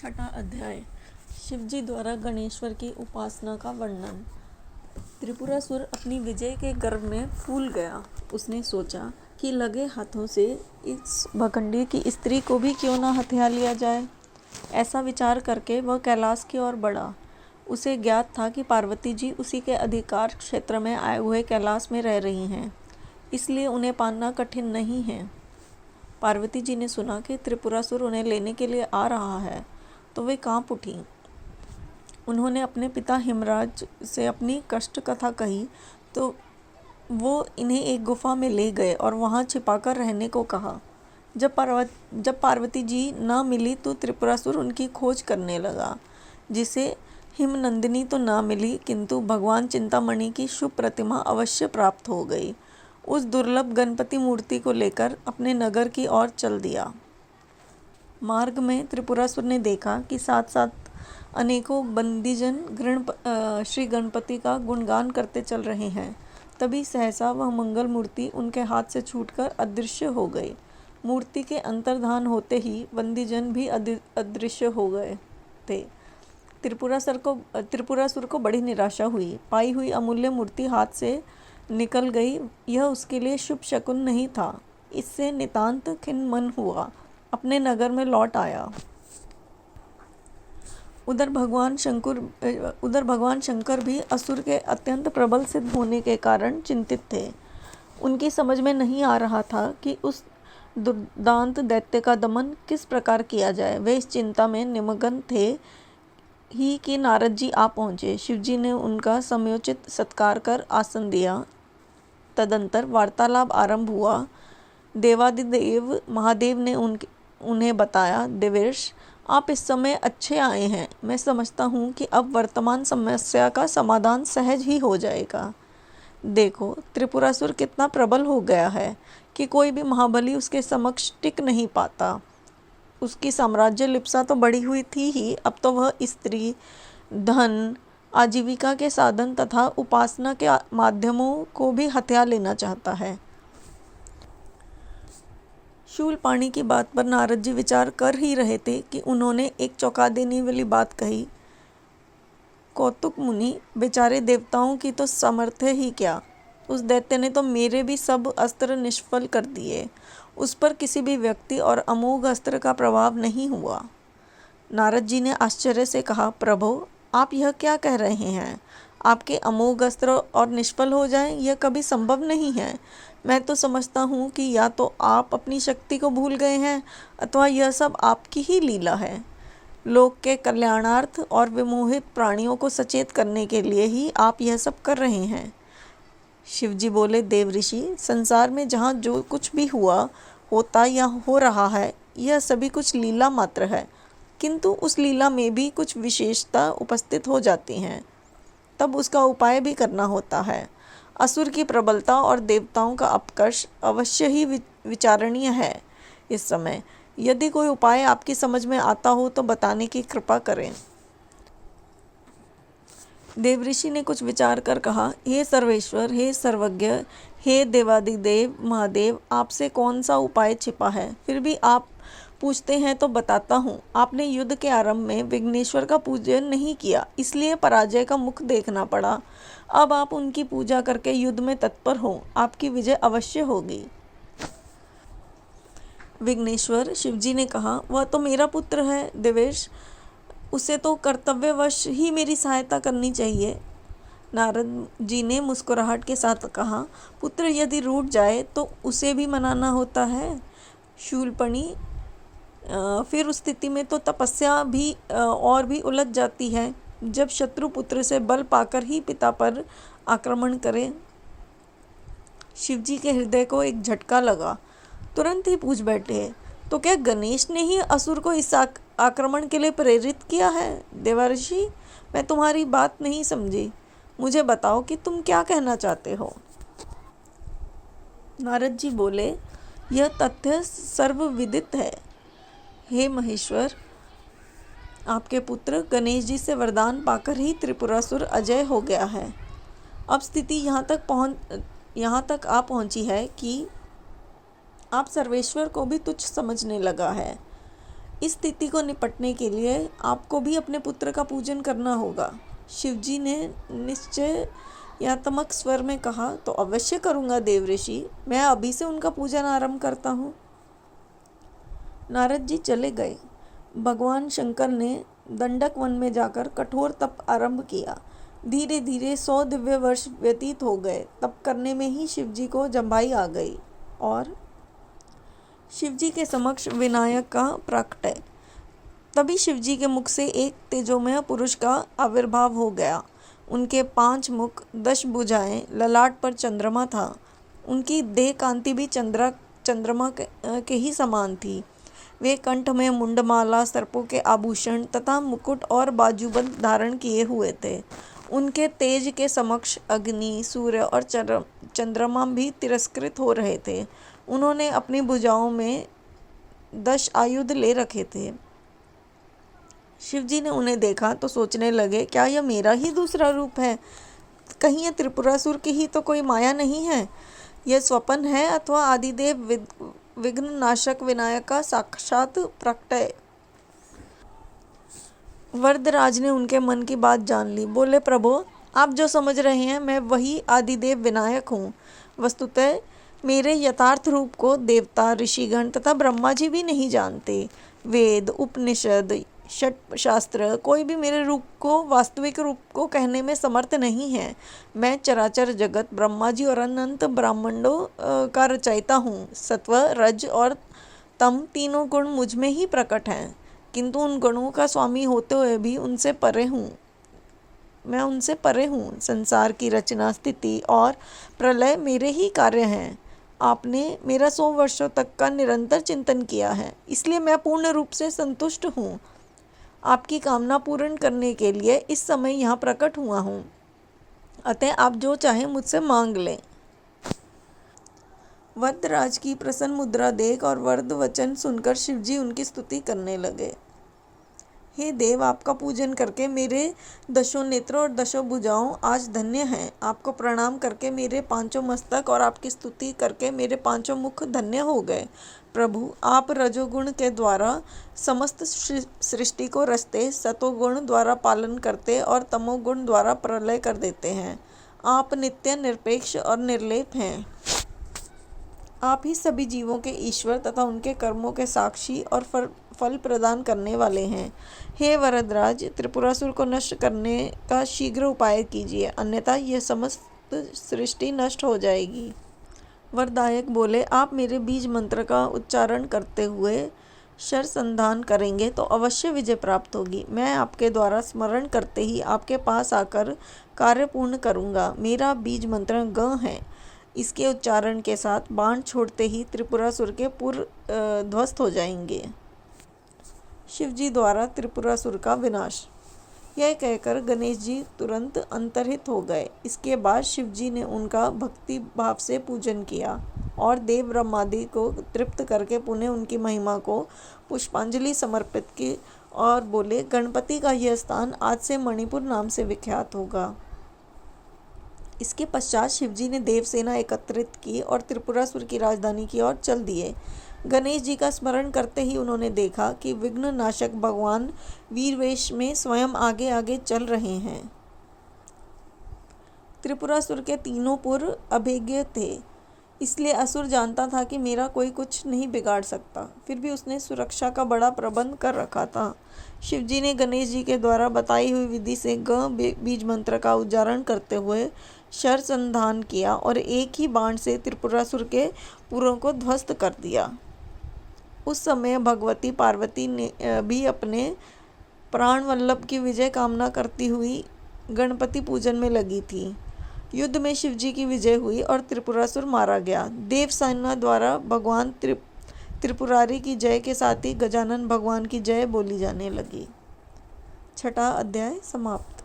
छठा अध्याय। शिवजी द्वारा गणेश्वर की उपासना का वर्णन। त्रिपुरासुर अपनी विजय के गर्व में फूल गया। उसने सोचा कि लगे हाथों से इस भखंडी की स्त्री को भी क्यों न हथिया लिया जाए। ऐसा विचार करके वह कैलाश की ओर बढ़ा। उसे ज्ञात था कि पार्वती जी उसी के अधिकार क्षेत्र में आए हुए कैलाश में रह रही हैं, इसलिए उन्हें पाना कठिन नहीं है। पार्वती जी ने सुना कि त्रिपुरासुर उन्हें लेने के लिए आ रहा है तो वे कांप उठी। उन्होंने अपने पिता हिमराज से अपनी कष्ट कथा कही तो वो इन्हें एक गुफा में ले गए और वहां छिपाकर रहने को कहा। जब पार्वती जी न मिली तो त्रिपुरासुर उनकी खोज करने लगा, जिसे हिमनंदिनी तो न मिली किंतु भगवान चिंतामणि की शुभ प्रतिमा अवश्य प्राप्त हो गई। उस दुर्लभ गणपति मूर्ति को लेकर अपने नगर की ओर चल दिया। मार्ग में त्रिपुरासुर ने देखा कि साथ साथ अनेकों बंदीजन श्री गणपति का गुणगान करते चल रहे हैं। तभी सहसा वह मंगल मूर्ति उनके हाथ से छूटकर अदृश्य हो गई। मूर्ति के अंतर्धान होते ही बंदीजन भी अदृश्य हो गए थे। त्रिपुरासुर को बड़ी निराशा हुई। पाई हुई अमूल्य मूर्ति हाथ से निकल गई, यह उसके लिए शुभ शकुन नहीं था। इससे नितांत खिन्न मन हुआ, अपने नगर में लौट आया। उधर भगवान शंकर भी असुर के अत्यंत प्रबल सिद्ध होने के कारण चिंतित थे। उनकी समझ में नहीं आ रहा था कि उस दुर्दांत दैत्य का दमन किस प्रकार किया जाए। वे इस चिंता में निमग्न थे ही कि नारद जी आ पहुँचे। शिवजी ने उनका समयोचित सत्कार कर आसन दिया। तदंतर वार्तालाप आरंभ हुआ। देवादिदेव महादेव ने उन्हें बताया, देवेश, आप इस समय अच्छे आए हैं। मैं समझता हूँ कि अब वर्तमान समस्या का समाधान सहज ही हो जाएगा। देखो, त्रिपुरासुर कितना प्रबल हो गया है कि कोई भी महाबली उसके समक्ष टिक नहीं पाता। उसकी साम्राज्य लिप्सा तो बढ़ी हुई थी ही, अब तो वह स्त्री, धन, आजीविका के साधन तथा उपासना के माध्यमों को भी हथिया लेना चाहता है। शूलपाणी की बात पर नारद जी विचार कर ही रहे थे कि उन्होंने एक चौंका देने वाली बात कही। कौतुक मुनि, बेचारे देवताओं की तो सामर्थ्य ही क्या, उस दैत्य ने तो मेरे भी सब अस्त्र निष्फल कर दिए। उस पर किसी भी व्यक्ति और अमोघ अस्त्र का प्रभाव नहीं हुआ। नारद जी ने आश्चर्य से कहा, प्रभो, आप यह क्या कह रहे हैं? आपके अमोघ अस्त्र और निष्फल हो जाएं, यह कभी संभव नहीं है। मैं तो समझता हूँ कि या तो आप अपनी शक्ति को भूल गए हैं अथवा यह सब आपकी ही लीला है। लोक के कल्याणार्थ और विमोहित प्राणियों को सचेत करने के लिए ही आप यह सब कर रहे हैं। शिवजी बोले, देव ऋषि, संसार में जहाँ जो कुछ भी हुआ, होता या हो रहा है, यह सभी कुछ लीला मात्र है, किंतु उस लीला में भी कुछ विशेषता उपस्थित हो जाती हैं, तब उसका उपाय भी करना होता है। असुर की प्रबलता और देवताओं का अपकर्ष अवश्य ही विचारणीय है। इस समय यदि कोई उपाय आपकी समझ में आता हो तो बताने की कृपा करें। देवऋषि ने कुछ विचार कर कहा, हे सर्वेश्वर, हे सर्वज्ञ, हे देवादिदेव महादेव, आपसे कौन सा उपाय छिपा है? फिर भी आप पूछते हैं तो बताता हूँ। आपने युद्ध के आरंभ में विघ्नेश्वर का पूजन नहीं किया, इसलिए पराजय का मुख देखना पड़ा। अब आप उनकी पूजा करके युद्ध में तत्पर हो, आपकी विजय अवश्य होगी। विघ्नेश्वर, शिवजी ने कहा, वह तो मेरा पुत्र है देवेश, उसे तो कर्तव्यवश ही मेरी सहायता करनी चाहिए। नारद जी ने मुस्कुराहट के साथ कहा, पुत्र यदि रूठ जाए तो उसे भी मनाना होता है। शूलपणी, फिर उस स्थिति में तो तपस्या भी और भी उलझ जाती है, जब शत्रु पुत्र से बल पाकर ही पिता पर आक्रमण करे। शिवजी के हृदय को एक झटका लगा। तुरंत ही पूछ बैठे, तो क्या गणेश ने ही असुर को इस आक्रमण के लिए प्रेरित किया है? देवर्षि, मैं तुम्हारी बात नहीं समझी, मुझे बताओ कि तुम क्या कहना चाहते हो। नारद जी बोले, यह तथ्य सर्वविदित है। हे महेश्वर, आपके पुत्र गणेश जी से वरदान पाकर ही त्रिपुरासुर अजय हो गया है। अब स्थिति यहाँ तक आ पहुँची है कि आप सर्वेश्वर को भी तुच्छ समझने लगा है। इस स्थिति को निपटने के लिए आपको भी अपने पुत्र का पूजन करना होगा। शिवजी ने निश्चयात्मक स्वर में कहा, तो अवश्य करूँगा देव ऋषि, मैं अभी से उनका पूजन आरंभ करता हूँ। नारद जी चले गए। भगवान शंकर ने दंडक वन में जाकर कठोर तप आरंभ किया। धीरे धीरे 100 दिव्य वर्ष व्यतीत हो गए। तप करने में ही शिवजी को जम्भाई आ गई और शिवजी के समक्ष विनायक का प्रकटय। तभी शिवजी के मुख से एक तेजोमय पुरुष का आविर्भाव हो गया। उनके 5 मुख, 10 भुजाएं, ललाट पर चंद्रमा था। उनकी देह कांति भी चंद्रमा के ही समान थी। वे कंठ में मुंडमाला, सर्पों के आभूषण तथा मुकुट और बाजूबंद धारण किए हुए थे। उनके तेज के समक्ष अग्नि, सूर्य और चंद्रमा भी तिरस्कृत हो रहे थे। उन्होंने अपनी भुजाओं में 10 आयुध ले रखे थे। शिवजी ने उन्हें देखा तो सोचने लगे, क्या यह मेरा ही दूसरा रूप है? कहीं यह त्रिपुरासुर की ही तो कोई माया नहीं है? यह स्वप्न है अथवा आदिदेव विघ्न नाशक विनायक का साक्षात प्रकटय। वरदराज ने उनके मन की बात जान ली। बोले, प्रभु, आप जो समझ रहे हैं मैं वही आदिदेव विनायक हूँ। वस्तुतः मेरे यथार्थ रूप को देवता, ऋषिगण तथा ब्रह्मा जी भी नहीं जानते। वेद, उपनिषद, षट शास्त्र कोई भी मेरे रूप को, वास्तविक रूप को कहने में समर्थ नहीं है। मैं चराचर जगत, ब्रह्मा जी और अनंत ब्रह्मांडों का रचयिता हूँ। सत्व, रज और तम तीनों गुण मुझ में ही प्रकट हैं, किंतु उन गुणों का स्वामी होते हुए भी उनसे परे हूँ। मैं उनसे परे हूँ। संसार की रचना, स्थिति और प्रलय मेरे ही कार्य हैं। आपने मेरा 100 वर्षों तक का निरंतर चिंतन किया है, इसलिए मैं पूर्ण रूप से संतुष्ट हूँ। आपकी कामना पूर्ण करने के लिए इस समय यहाँ प्रकट हुआ हूँ। अतः आप जो चाहें मुझसे मांग लें। वरदराज की प्रसन्न मुद्रा देख और वरद वचन सुनकर शिवजी उनकी स्तुति करने लगे। हे देव, आपका पूजन करके मेरे 10 नेत्र और 10 भुजाओं आज धन्य हैं। आपको प्रणाम करके मेरे 5 मस्तक और आपकी स्तुति करके मेरे 5 मुख धन्य हो गए। प्रभु, आप रजोगुण के द्वारा समस्त सृष्टि को रचते, सतोगुण द्वारा पालन करते और तमोगुण द्वारा प्रलय कर देते हैं। आप नित्य, निरपेक्ष और निर्लेप हैं। आप ही सभी जीवों के ईश्वर तथा उनके कर्मों के साक्षी और फल प्रदान करने वाले हैं। हे वरदराज, त्रिपुरासुर को नष्ट करने का शीघ्र उपाय कीजिए, अन्यथा यह समस्त सृष्टि नष्ट हो जाएगी। वरदायक बोले, आप मेरे बीज मंत्र का उच्चारण करते हुए शरसंधान करेंगे तो अवश्य विजय प्राप्त होगी। मैं आपके द्वारा स्मरण करते ही आपके पास आकर कार्य पूर्ण करूँगा। मेरा बीज मंत्र ग है। इसके उच्चारण के साथ बाण छोड़ते ही त्रिपुरासुर के पुर ध्वस्त हो जाएंगे। शिवजी द्वारा त्रिपुरासुर का विनाश। यह कहकर गणेश जी तुरंत अंतर्हित हो गए। इसके बाद शिवजी ने उनका भक्ति भाव से पूजन किया और देव ब्रह्मादि को तृप्त करके पुनः उनकी महिमा को पुष्पांजलि समर्पित की और बोले, गणपति का यह स्थान आज से मणिपुर नाम से विख्यात होगा। इसके पश्चात शिवजी ने देवसेना एकत्रित की और त्रिपुरासुर की राजधानी की ओर चल दिए। गणेश जी का स्मरण करते ही उन्होंने देखा कि विघ्न नाशक भगवान वीरवेश में स्वयं आगे आगे चल रहे हैं। त्रिपुरासुर के तीनों पुर अभेद्य थे, इसलिए असुर जानता था कि मेरा कोई कुछ नहीं बिगाड़ सकता। फिर भी उसने सुरक्षा का बड़ा प्रबंध कर रखा था। शिवजी ने गणेश जी के द्वारा बताई हुई विधि से ग बीज मंत्र का उच्चारण करते हुए शरसंधान किया और एक ही बाण से त्रिपुरासुर के पुरों को ध्वस्त कर दिया। उस समय भगवती पार्वती ने भी अपने प्राण वल्लभ की विजय कामना करती हुई गणपति पूजन में लगी थी। युद्ध में शिवजी की विजय हुई और त्रिपुरासुर मारा गया। देवसेना द्वारा भगवान त्रिपुरारी की जय के साथ ही गजानन भगवान की जय बोली जाने लगी। 6वां अध्याय समाप्त।